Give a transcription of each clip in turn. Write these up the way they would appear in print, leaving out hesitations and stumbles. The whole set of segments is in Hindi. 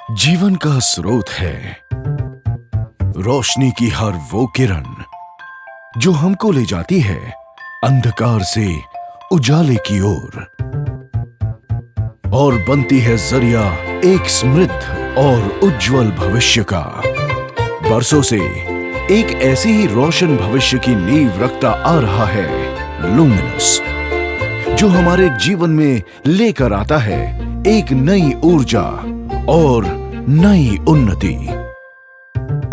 जीवन का स्रोत है रोशनी की हर वो किरण जो हमको ले जाती है अंधकार से उजाले की ओर और बनती है जरिया एक समृद्ध और उज्जवल भविष्य का। बरसों से एक ऐसी ही रोशन भविष्य की नींव रखता आ रहा है लुमिनस, जो हमारे जीवन में लेकर आता है एक नई ऊर्जा और नई उन्नति।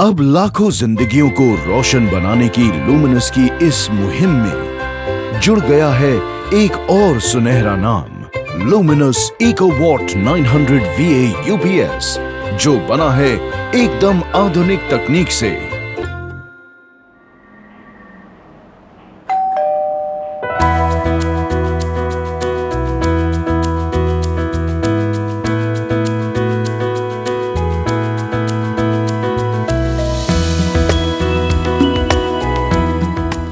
अब लाखों जिंदगियों को रोशन बनाने की लुमिनस की इस मुहिम में जुड़ गया है एक और सुनहरा नाम, लुमिनस इकोवॉट 900 VA UPS, जो बना है एकदम आधुनिक तकनीक से।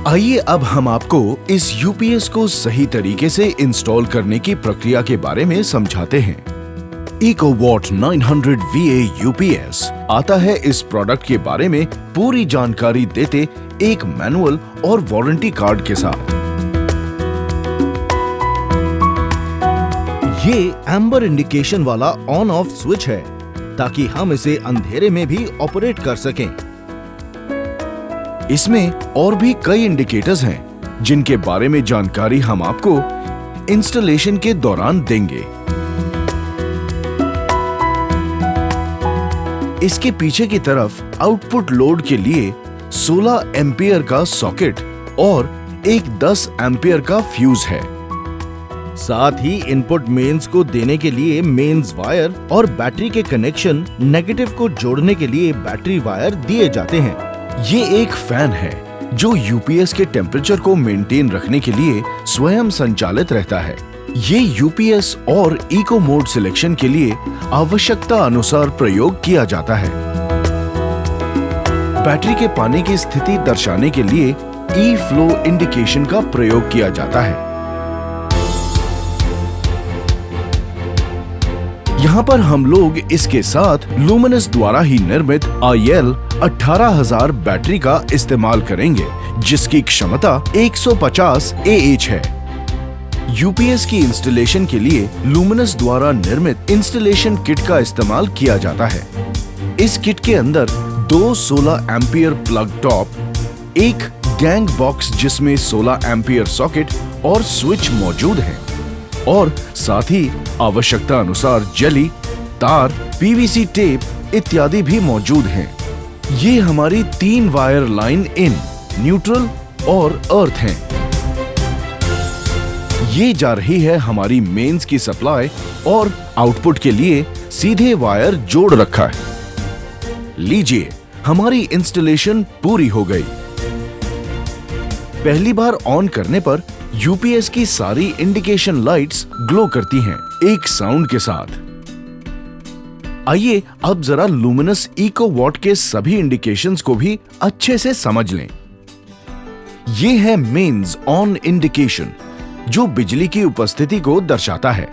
आइए अब हम आपको इस यूपीएस को सही तरीके से इंस्टॉल करने की प्रक्रिया के बारे में समझाते हैं। इकोवॉट 900 VA UPS आता है इस प्रोडक्ट के बारे में पूरी जानकारी देते एक मैनुअल और वारंटी कार्ड के साथ। ये एम्बर इंडिकेशन वाला ऑन ऑफ स्विच है ताकि हम इसे अंधेरे में भी ऑपरेट कर सकें। इसमें और भी कई इंडिकेटर्स हैं जिनके बारे में जानकारी हम आपको इंस्टॉलेशन के दौरान देंगे। इसके पीछे की तरफ आउटपुट लोड के लिए 16 एम्पियर का सॉकेट और एक 10 एम्पियर का फ्यूज है। साथ ही इनपुट मेंस को देने के लिए मेंस वायर और बैटरी के कनेक्शन नेगेटिव को जोड़ने के लिए बैटरी वायर दिए जाते हैं। ये एक फैन है जो यूपीएस के टेम्परेचर को मेंटेन रखने के लिए स्वयं संचालित रहता है। ये यूपीएस और इको मोड सिलेक्शन के लिए आवश्यकता अनुसार प्रयोग किया जाता है। बैटरी के पानी की स्थिति दर्शाने के लिए ई फ्लो इंडिकेशन का प्रयोग किया जाता है। यहाँ पर हम लोग इसके साथ लुमिनस द्वारा ही निर्मित IL 18000 बैटरी का इस्तेमाल करेंगे, जिसकी क्षमता 150 AH है। यूपीएस की इंस्टॉलेशन के लिए लुमिनस द्वारा निर्मित इंस्टॉलेशन किट का इस्तेमाल किया जाता है। इस किट के अंदर 2 16 एम्पियर प्लग टॉप, एक गैंग बॉक्स जिसमें 16 एम्पियर सॉकेट और स्विच मौजूद है और साथ ही आवश्यकता अनुसार जली, तार, पीवीसी टेप इत्यादि भी मौजूद हैं। ये हमारी 3 वायर लाइन इन, न्यूट्रल और अर्थ हैं। ये जा रही है हमारी मेंस की सप्लाई और आउटपुट के लिए सीधे वायर जोड़ रखा है। लीजिए, हमारी इंस्टॉलेशन पूरी हो गई। पहली बार ऑन करने पर यूपीएस की सारी इंडिकेशन लाइट्स ग्लो करती हैं एक साउंड के साथ। आइए अब जरा लुमिनस इकोवॉट के सभी इंडिकेशंस को भी अच्छे से समझ लें। ये है मेंस ऑन इंडिकेशन, जो बिजली की उपस्थिति को दर्शाता है।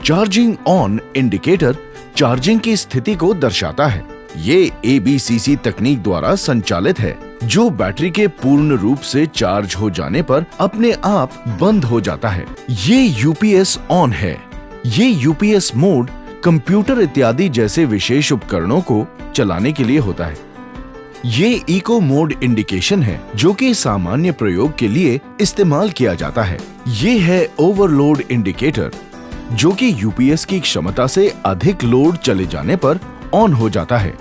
चार्जिंग ऑन इंडिकेटर चार्जिंग की स्थिति को दर्शाता है। ये ABCC तकनीक द्वारा संचालित है, जो बैटरी के पूर्ण रूप से चार्ज हो जाने पर अपने आप बंद हो जाता है। ये यूपीएस ऑन है। ये यूपीएस मोड कंप्यूटर इत्यादि जैसे विशेष उपकरणों को चलाने के लिए होता है। ये इको मोड इंडिकेशन है जो कि सामान्य प्रयोग के लिए इस्तेमाल किया जाता है। ये है ओवरलोड इंडिकेटर, जो कि यूपीएस की क्षमता से अधिक लोड चले जाने पर ऑन हो जाता है।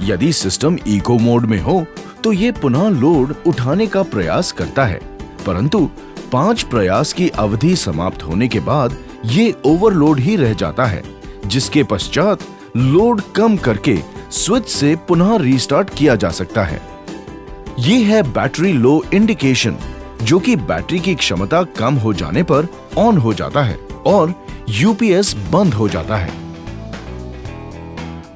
यदि सिस्टम इको मोड में हो तो ये पुनः लोड उठाने का प्रयास करता है, परंतु 5 प्रयास की अवधि समाप्त होने के बाद ये ओवरलोड ही रह जाता है, जिसके पश्चात लोड कम करके स्विच से पुनः रीस्टार्ट किया जा सकता है। ये है बैटरी लो इंडिकेशन, जो कि बैटरी की क्षमता कम हो जाने पर ऑन हो जाता है और यूपीएस बंद हो जाता है।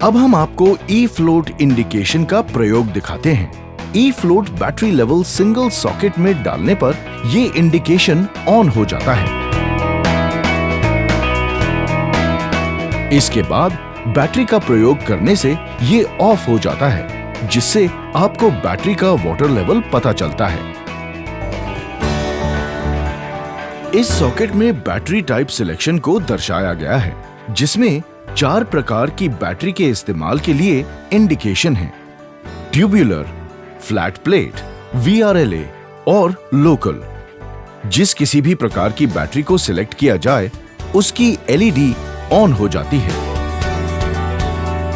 अब हम आपको ई फ्लोट इंडिकेशन का प्रयोग दिखाते हैं। ई float battery level single socket में डालने पर ये इंडिकेशन ऑन हो जाता है। इसके बाद बैटरी का प्रयोग करने से ये ऑफ हो जाता है, जिससे आपको बैटरी का वाटर लेवल पता चलता है। इस सॉकेट में बैटरी टाइप सिलेक्शन को दर्शाया गया है, जिसमें 4 प्रकार की बैटरी के इस्तेमाल के लिए इंडिकेशन है: ट्यूबुलर, फ्लैट प्लेट, VRLA और लोकल। जिस किसी भी प्रकार की बैटरी को सिलेक्ट किया जाए, उसकी LED ऑन हो जाती है।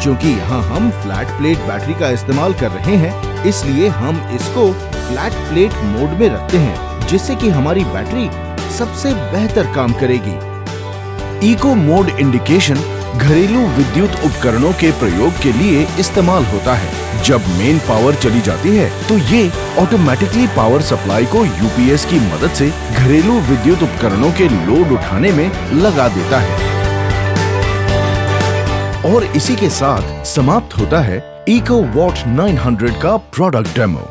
क्योंकि यहाँ हम फ्लैट प्लेट बैटरी का इस्तेमाल कर रहे हैं, इसलिए हम इसको फ्लैट प्लेट मोड में रखते हैं, जिससे कि हमारी बैटरी सबसे बेहतर काम करेगी। इको मोड इंडिकेशन घरेलू विद्युत उपकरणों के प्रयोग के लिए इस्तेमाल होता है। जब मेन पावर चली जाती है तो ये ऑटोमेटिकली पावर सप्लाई को UPS की मदद से घरेलू विद्युत उपकरणों के लोड उठाने में लगा देता है। और इसी के साथ समाप्त होता है इको वॉट 900 का प्रोडक्ट डेमो।